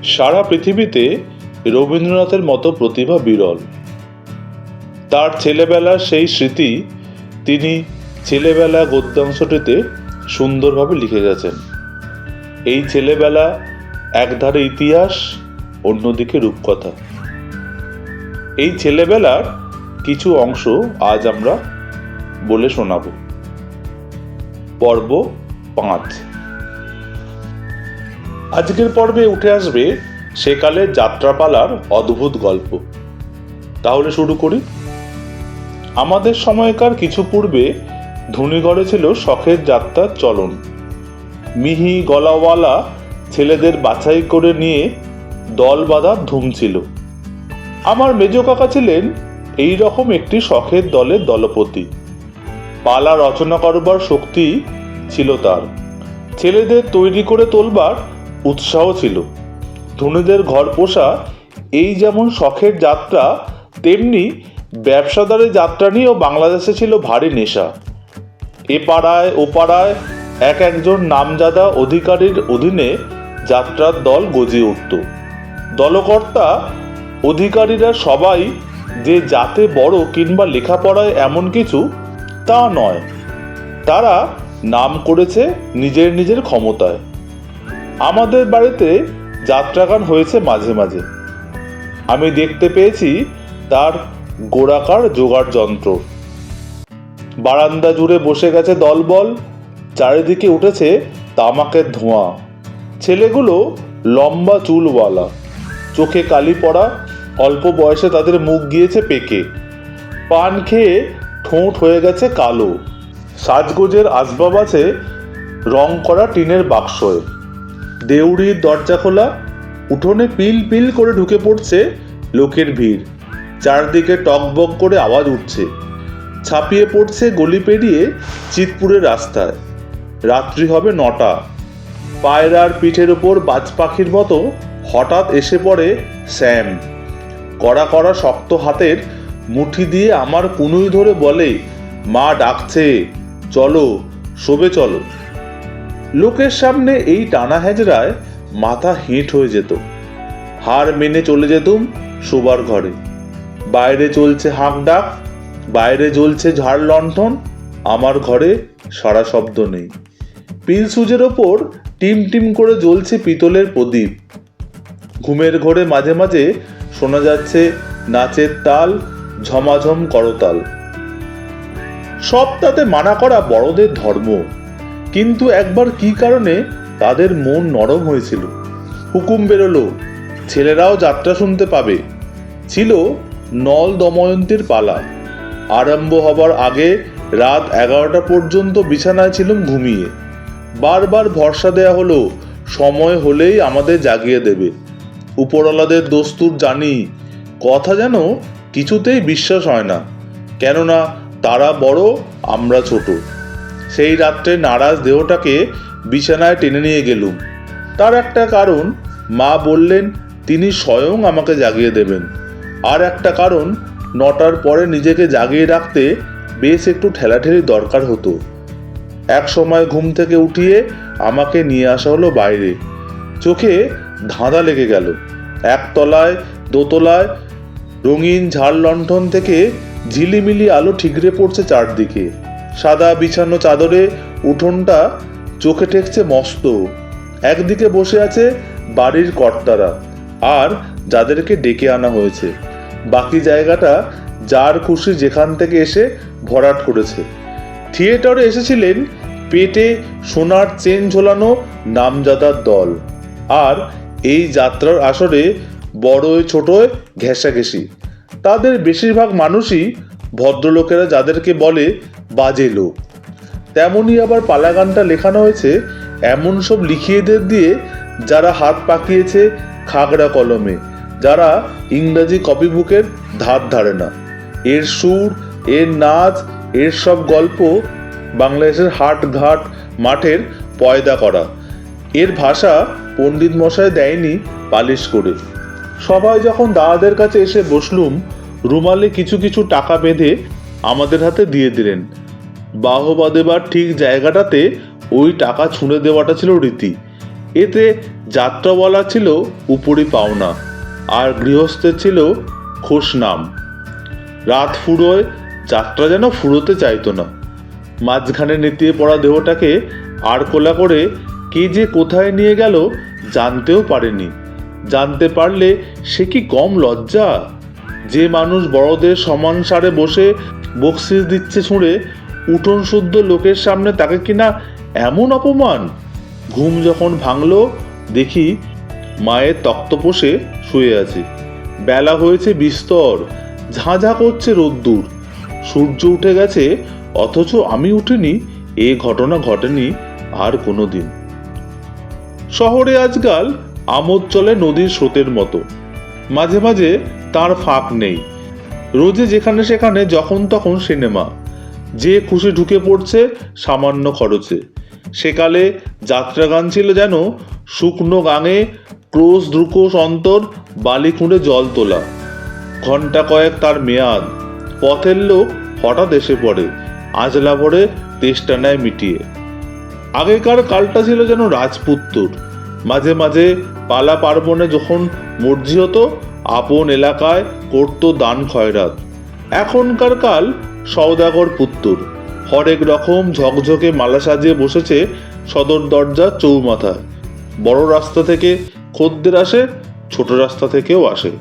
সারা পৃথিবীতে রবীন্দ্রনাথের মতো প্রতিভা বিরল। তার ছেলেবেলার সেই স্মৃতি তিনি ছেলেবেলা গদ্যাংশটিতে সুন্দরভাবে লিখে গেছেন। এই ছেলেবেলা একধারে ইতিহাস, অন্যদিকে রূপকথা। এই ছেলেবেলার কিছু অংশ আজ আমরা বলে শোনাব। পর্ব 5। আজকের পর্বে উঠে আসবে সেকালের যাত্রাপালার অদ্ভুত গল্প। তাহলে শুরু করি। আমাদের সময়কার কিছু পূর্বে ধুনিগড়ে ছিল শখের যাত্রার চলন। মিহি গলাওয়ালা ছেলেদের বাছাই করে নিয়ে দল বাঁধার ধুম ছিল। আমার মেজ কাকা ছিলেন এই রকম একটি শখের দলের দলপতি। পালা রচনা করবার শক্তি ছিল তার। ছেলেদের তৈরি করে তোলবার উৎসাহ ছিল। ধনীদের ঘর পোষা এই যেমন শখের যাত্রা, তেমনি ব্যবসাদারের যাত্রা নিয়েও বাংলাদেশে ছিল ভারী নেশা। এ পাড়ায় ও পাড়ায় এক একজন নামজাদা অধিকারীর অধীনে যাত্রার দল গজিয়ে উঠত। দলকর্তা অধিকারীরা সবাই যে জাতে বড় কিংবা লেখাপড়ায় এমন কিছু তা নয়, তারা নাম করেছে নিজের নিজের ক্ষমতায়। আমাদের বাড়িতে যাত্রাগান হয়েছে মাঝে মাঝে। আমি দেখতে পেয়েছি তার গোড়াকার জোগাড় যন্ত্র। বারান্দা জুড়ে বসে গেছে দলবল, চারিদিকে উঠেছে তামাকের ধোঁয়া। ছেলেগুলো লম্বা চুলওয়ালা, চোখে কালি পড়া, অল্প বয়সে তাদের মুখ গিয়েছে পেকে, পান খেয়ে ঠোঁট হয়ে গেছে কালো। সাজগোজের আসবাব আছে রং করা টিনের বাক্সয়। দেউড়ির দরজা খোলা, উঠোনে পিল পিল করে ঢুকে পড়ছে লোকের ভিড়। চারদিকে টকবক করে আওয়াজ উঠছে। ছাপিয়ে পড়ছে গলি পেরিয়ে চিতপুরের রাস্তায়। রাত্রি হবে 9টা। পায়রার পিঠের ওপর বাজ পাখির মতো হঠাৎ এসে পড়ে শ্যাম। কড়া কড়া শক্ত হাতের মুঠি দিয়ে আমার কুনুই ধরে বলে, মা ডাকছে, চলো শোবে চলো। লোকের সামনে এই টানা হেজরায় মাথা হেঁট হয়ে যেত। হার মেনে চলে যেতুম শোবার ঘরে। বাইরে চলছে হাঁক ডাক, বাইরে জ্বলছে ঝাড় লণ্ঠন, আমার ঘরে সারা শব্দ নেই। পিল সুজের ওপর টিম টিম করে জ্বলছে পিতলের প্রদীপ। ঘুমের ঘোরে মাঝে মাঝে শোনা যাচ্ছে নাচের তাল, ঝমাঝম করতাল। সব তাতে মানা করা বড়দের ধর্ম, কিন্তু একবার কি কারণে তাদের মন নরম হয়েছিল। হুকুম বেরোলো, ছেলেরাও যাত্রা শুনতে পাবে। ছিল নল দময়ন্তীর পালা। আরম্ভ হবার আগে রাত 11টা পর্যন্ত বিছানায় ছিলাম ঘুমিয়ে। বারবার ভরসা দেয়া হলো সময় হলেই আমাদের জাগিয়ে দেবে। উপরওয়ালাদের দস্তুর জানি, কথা যেন কিছুতেই বিশ্বাস হয় না, কেননা তারা বড়, আমরা ছোট। সেই রাত্রে নারাজ দেহটাকে বিছানায় টেনে নিয়ে গেলুম। তার একটা কারণ, মা বললেন তিনি স্বয়ং আমাকে জাগিয়ে দেবেন। আর একটা কারণ, 9টার পরে নিজেকে জাগিয়ে রাখতে বেশ একটু ঠেলাঠেলি দরকার হতো। এক সময় ঘুম থেকে উঠিয়ে আমাকে নিয়ে আসা হলো বাইরে। চোখে ধাঁধা লেগে গেল। একতলায় দোতলায় রঙিন ঝাড় লণ্ঠন থেকে ঝিলিমিলি আলো ঠিকরে পড়ছে চারদিকে। সাদা বিছানো চাদরে উঠোনটা চোখে ঠেকছে মস্ত। একদিকে বসে আছে বাড়ির কর্তারা আর যাদেরকে ডেকে আনা হয়েছে। বাকি জায়গাটা যার খুশি যেখান থেকে এসে ভরাট করেছে। থিয়েটারে এসেছিলেন পেটে সোনার চেন ঝোলানো নামজাদার দল। আর এই যাত্রার আসরে বড়ই ছোটয় ঘেঁষাঘেঁষি। তাদের বেশিরভাগ মানুষই ভদ্রলোকেরা, যাদেরকে বলে বাজে লোক। তেমনই আবার পালাগানটা লেখানো হয়েছে এমন সব লিখিয়েদের দিয়ে যারা হাত পাকিয়েছে খাগড়া কলমে, যারা ইংরাজি কপি বুকের ধার ধারে না। এর সুর, এর নাচ, এর সব গল্প বাংলাদেশের হাট ঘাট মাঠের পয়দা করা। এর ভাষা পণ্ডিত মশাই দেয়নি পালিশ করে। সবাই যখন দাদাদের কাছে এসে বসলুম, রুমালে কিছু কিছু টাকা বেঁধে আমাদের হাতে দিয়ে দিলেন। বাহবা দেবার ঠিক জায়গাটাতে ওই টাকা ছুঁড়ে দেওয়াটা ছিল রীতি। এতে যাত্রাওয়ালা ছিল উপরি পাওনা, আর গৃহস্থের ছিল খোশ নাম। রাত ফুরোয় যাত্রা যেন ফুরোতে চাইতো না। মাঝখানে নেতিয়ে পড়া দেহটাকে আড়কোলা করে কে যে কোথায় নিয়ে গেল জানতেও পারেনি। জানতে পারলে সে কি কম লজ্জা? যে মানুষ বড়দের সমান সারে বসে বকশিস দিচ্ছে ছুঁড়ে, উঠোন শুদ্ধ লোকের সামনে তাকে কিনা এমন অপমান! ঘুম যখন ভাঙলো, দেখি মায়ের তক্তপোষে শুয়ে আছি। বেলা হয়েছে বিস্তর, ঝাঁঝা করছে রোদ্দুর, সূর্য উঠে গেছে, অথচ আমি উঠিনি। এ ঘটনা ঘটেনি আর কোনোদিন। শহরে আজকাল আমোদ চলে নদীর স্রোতের মতো, মাঝে মাঝে তার ফাঁক নেই। রোজে যেখানে সেখানে যখন তখন সিনেমা, যে খুশি ঢুকে পড়ছে সামান্য খরচে। সেকালে যাত্রাগান ছিল যেন শুকনো গাঙে ক্রোশ দ্রুকোশ অন্তর বালি খুঁড়ে জল তোলা। ঘন্টা কয়েক তার মেয়াদ, পথের লোক হঠাৎ এসে পড়ে, আজলা ভরে তেষ্টা নেয় মিটিয়ে। আগেকার কালটা ছিল যেন রাজপুত্তর। মাঝে মাঝে পালা পার্বণে যখন মর্জি হতো, আপন এলাকায় করত দান খয়রাত। এখনকার কাল সওদাগর পুত্তর, হরেক রকম ঝকঝকে মালা সাজিয়ে বসেছে সদর দরজার চৌমাথায়। বড় রাস্তা থেকে খদ্দের আসে, ছোট রাস্তা থেকেও আসে।